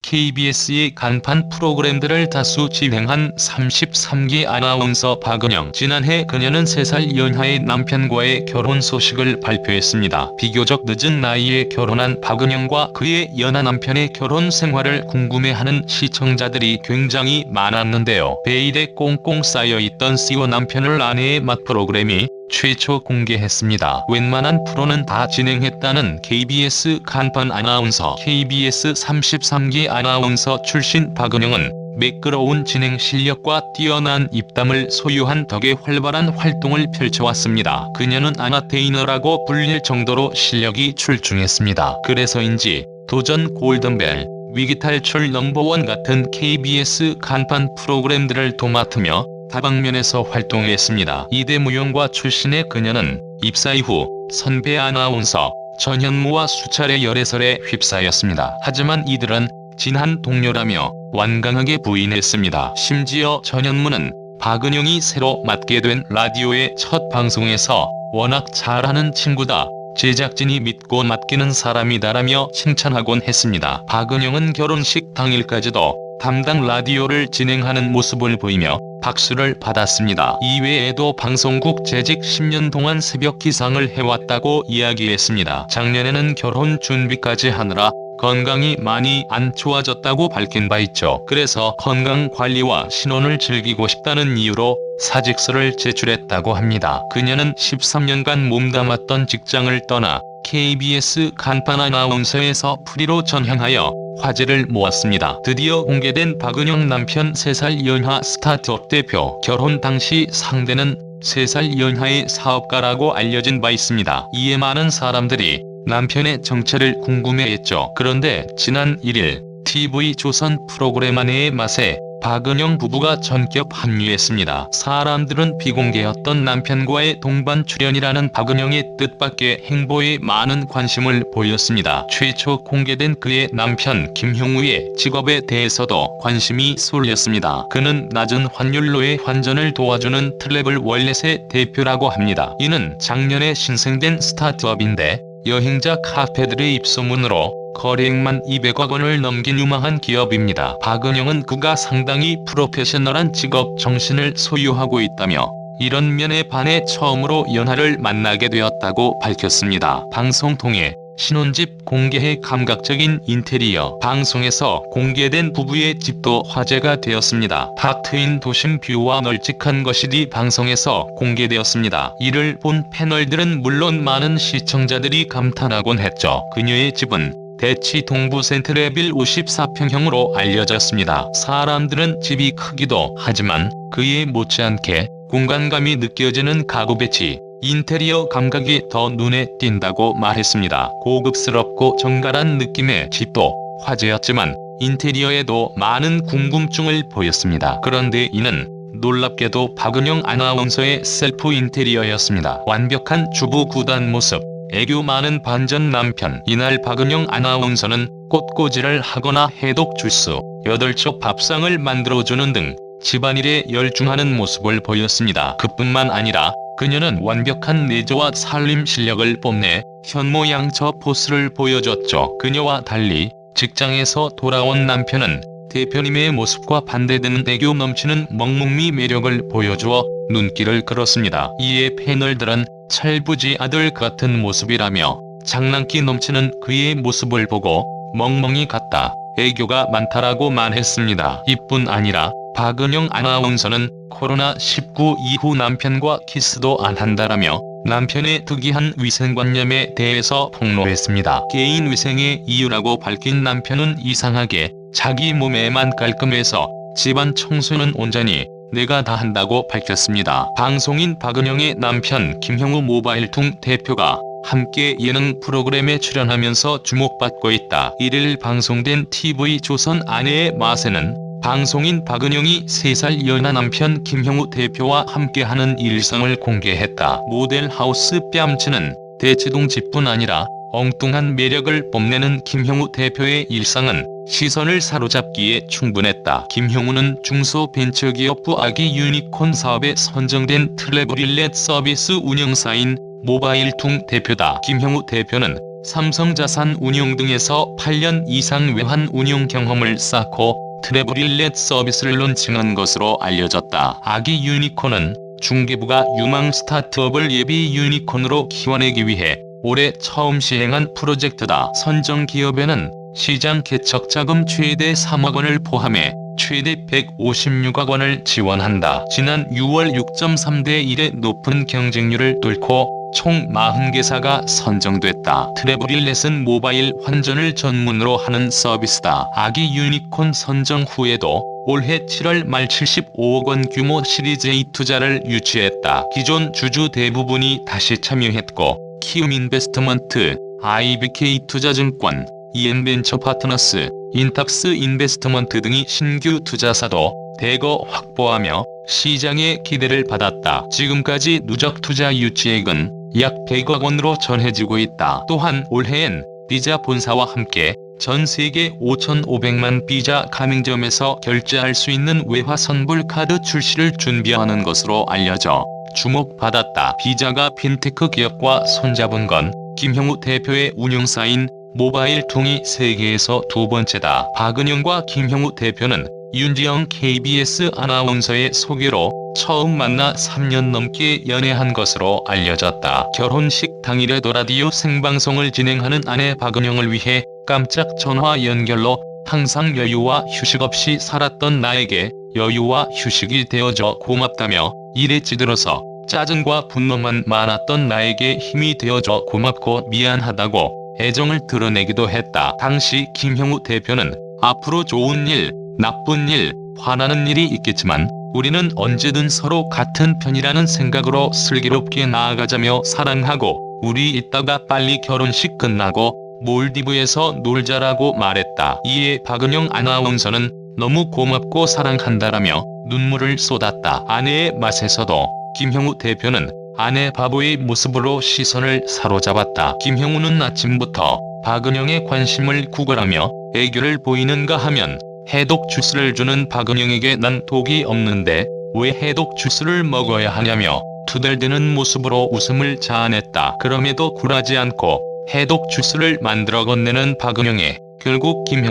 KBS의 간판 프로그램들을 다수 진행한 33기 아나운서 박은영. 지난해 그녀는 3살 연하의 남편과의 결혼 소식을 발표했습니다. 비교적 늦은 나이에 결혼한 박은영과 그의 연하 남편의 결혼 생활을 궁금해하는 시청자들이 굉장히 많았는데요. 베일에 꽁꽁 쌓여있던 C와 남편을 아내의 맛 프로그램이 최초 공개했습니다. 웬만한 프로는 다 진행했다는 KBS 간판 아나운서. KBS 33기 아나운서 출신 박은영은 매끄러운 진행 실력과 뛰어난 입담을 소유한 덕에 활발한 활동을 펼쳐왔습니다. 그녀는 아나테이너라고 불릴 정도로 실력이 출중했습니다. 그래서인지 도전 골든벨, 위기탈출 넘버원 같은 KBS 간판 프로그램들을 도맡으며 다방면에서 활동했습니다. 이대무용과 출신의 그녀는 입사 이후 선배 아나운서 전현무와 수차례 열애설에 휩싸였습니다. 하지만 이들은 진한 동료라며 완강하게 부인했습니다. 심지어 전현무는 박은영이 새로 맡게 된 라디오의 첫 방송에서 워낙 잘하는 친구다, 제작진이 믿고 맡기는 사람이다라며 칭찬하곤 했습니다. 박은영은 결혼식 당일까지도 담당 라디오를 진행하는 모습을 보이며 박수를 받았습니다. 이외에도 방송국 재직 10년 동안 새벽 기상을 해왔다고 이야기했습니다. 작년에는 결혼 준비까지 하느라 건강이 많이 안 좋아졌다고 밝힌 바 있죠. 그래서 건강관리와 신혼을 즐기고 싶다는 이유로 사직서를 제출했다고 합니다. 그녀는 13년간 몸담았던 직장을 떠나 KBS 간판 아나운서에서 프리로 전향하여 화제를 모았습니다. 드디어 공개된 박은영 남편 3살 연하 스타트업 대표. 결혼 당시 상대는 3살 연하의 사업가라고 알려진 바 있습니다. 이에 많은 사람들이 남편의 정체를 궁금해했죠. 그런데 지난 1일 TV조선 프로그램 아내의 맛에 박은영 부부가 전격 합류했습니다. 사람들은 비공개였던 남편과의 동반 출연이라는 박은영의 뜻밖의 행보에 많은 관심을 보였습니다. 최초 공개된 그의 남편 김형우의 직업에 대해서도 관심이 쏠렸습니다. 그는 낮은 환율로의 환전을 도와주는 트래블 월렛의 대표라고 합니다. 이는 작년에 신생된 스타트업인데 여행자 카페들의 입소문으로 거래액만 200억 원을 넘긴 유망한 기업입니다. 박은영은 그가 상당히 프로페셔널한 직업 정신을 소유하고 있다며 이런 면에 반해 처음으로 연하를 만나게 되었다고 밝혔습니다. 방송 통해 신혼집 공개해 감각적인 인테리어. 방송에서 공개된 부부의 집도 화제가 되었습니다. 탁 트인 도심 뷰와 널찍한 거실이 방송에서 공개되었습니다. 이를 본 패널들은 물론 많은 시청자들이 감탄하곤 했죠. 그녀의 집은 대치 동부 센트레빌 54평형으로 알려졌습니다. 사람들은 집이 크기도 하지만 그에 못지않게 공간감이 느껴지는 가구 배치, 인테리어 감각이 더 눈에 띈다고 말했습니다. 고급스럽고 정갈한 느낌의 집도 화제였지만 인테리어에도 많은 궁금증을 보였습니다. 그런데 이는 놀랍게도 박은영 아나운서의 셀프 인테리어였습니다. 완벽한 주부 구단 모습, 애교 많은 반전 남편. 이날 박은영 아나운서는 꽃꽂이를 하거나 해독 주스, 8쪽 밥상을 만들어주는 등 집안일에 열중하는 모습을 보였습니다. 그뿐만 아니라 그녀는 완벽한 내조와 살림 실력을 뽐내 현모양처 포스를 보여줬죠. 그녀와 달리 직장에서 돌아온 남편은 대표님의 모습과 반대되는 애교 넘치는 먹먹미 매력을 보여주어 눈길을 끌었습니다. 이에 패널들은 철부지 아들 같은 모습이라며 장난기 넘치는 그의 모습을 보고 멍멍이 같다, 애교가 많다라고 말했습니다. 이뿐 아니라 박은영 아나운서는 코로나19 이후 남편과 키스도 안 한다라며 남편의 특이한 위생관념에 대해서 폭로했습니다. 개인 위생의 이유라고 밝힌 남편은 이상하게 자기 몸에만 깔끔해서 집안 청소는 온전히 내가 다 한다고 밝혔습니다. 방송인 박은영의 남편 김형우 모바일퉁 대표가 함께 예능 프로그램에 출연하면서 주목받고 있다. 1일 방송된 TV조선 아내의 맛에는 방송인 박은영이 3살 연하 남편 김형우 대표와 함께하는 일상을 공개했다. 모델하우스 뺨치는 대치동 집뿐 아니라 엉뚱한 매력을 뽐내는 김형우 대표의 일상은 시선을 사로잡기에 충분했다. 김형우는 중소벤처기업부 아기 유니콘 사업에 선정된 트래블 일렛 서비스 운영사인 모바일퉁 대표다. 김형우 대표는 삼성자산운용 등에서 8년 이상 외환 운용 경험을 쌓고 트래블릴렛 서비스를 론칭한 것으로 알려졌다. 아기 유니콘은 중개부가 유망 스타트업을 예비 유니콘으로 키워내기 위해 올해 처음 시행한 프로젝트다. 선정 기업에는 시장 개척 자금 최대 3억 원을 포함해 최대 156억 원을 지원한다. 지난 6월 6.3대 1의 높은 경쟁률을 뚫고 총 40개사가 선정됐다. 트래블릴렛은 모바일 환전을 전문으로 하는 서비스다. 아기 유니콘 선정 후에도 올해 7월 말 75억 원 규모 시리즈 A 투자를 유치했다. 기존 주주 대부분이 다시 참여했고 키움인베스트먼트, IBK투자증권, EM벤처파트너스, 인탑스 인베스트먼트 등이 신규 투자사도 대거 확보하며 시장의 기대를 받았다. 지금까지 누적 투자 유치액은 약 100억 원으로 전해지고 있다. 또한 올해엔 비자 본사와 함께 전 세계 5,500만 비자 가맹점에서 결제할 수 있는 외화 선불 카드 출시를 준비하는 것으로 알려져 주목받았다. 비자가 핀테크 기업과 손잡은 건 김형우 대표의 운용사인 모바일 퉁이 세계에서 두 번째다. 박은영과 김형우 대표는 윤지영 KBS 아나운서의 소개로 처음 만나 3년 넘게 연애한 것으로 알려졌다. 결혼식 당일에도 라디오 생방송을 진행하는 아내 박은영을 위해 깜짝 전화 연결로 항상 여유와 휴식 없이 살았던 나에게 여유와 휴식이 되어줘 고맙다며 일에 찌들어서 짜증과 분노만 많았던 나에게 힘이 되어줘 고맙고 미안하다고 애정을 드러내기도 했다. 당시 김형우 대표는 앞으로 좋은 일, 나쁜 일, 화나는 일이 있겠지만 우리는 언제든 서로 같은 편이라는 생각으로 슬기롭게 나아가자며 사랑하고 우리 이따가 빨리 결혼식 끝나고 몰디브에서 놀자라고 말했다. 이에 박은영 아나운서는 너무 고맙고 사랑한다라며 눈물을 쏟았다. 아내의 맛에서도 김형우 대표는 아내 바보의 모습으로 시선을 사로잡았다. 김형우는 아침부터 박은영의 관심을 구걸하며 애교를 보이는가 하면 해독 주스를 주는 박은영에게 난 독이 없는데 왜 해독 주스를 먹어야 하냐며 투덜대는 모습으로 웃음을 자아냈다. 그럼에도 굴하지 않고 해독 주스를 만들어 건네는 박은영에 결국 김형우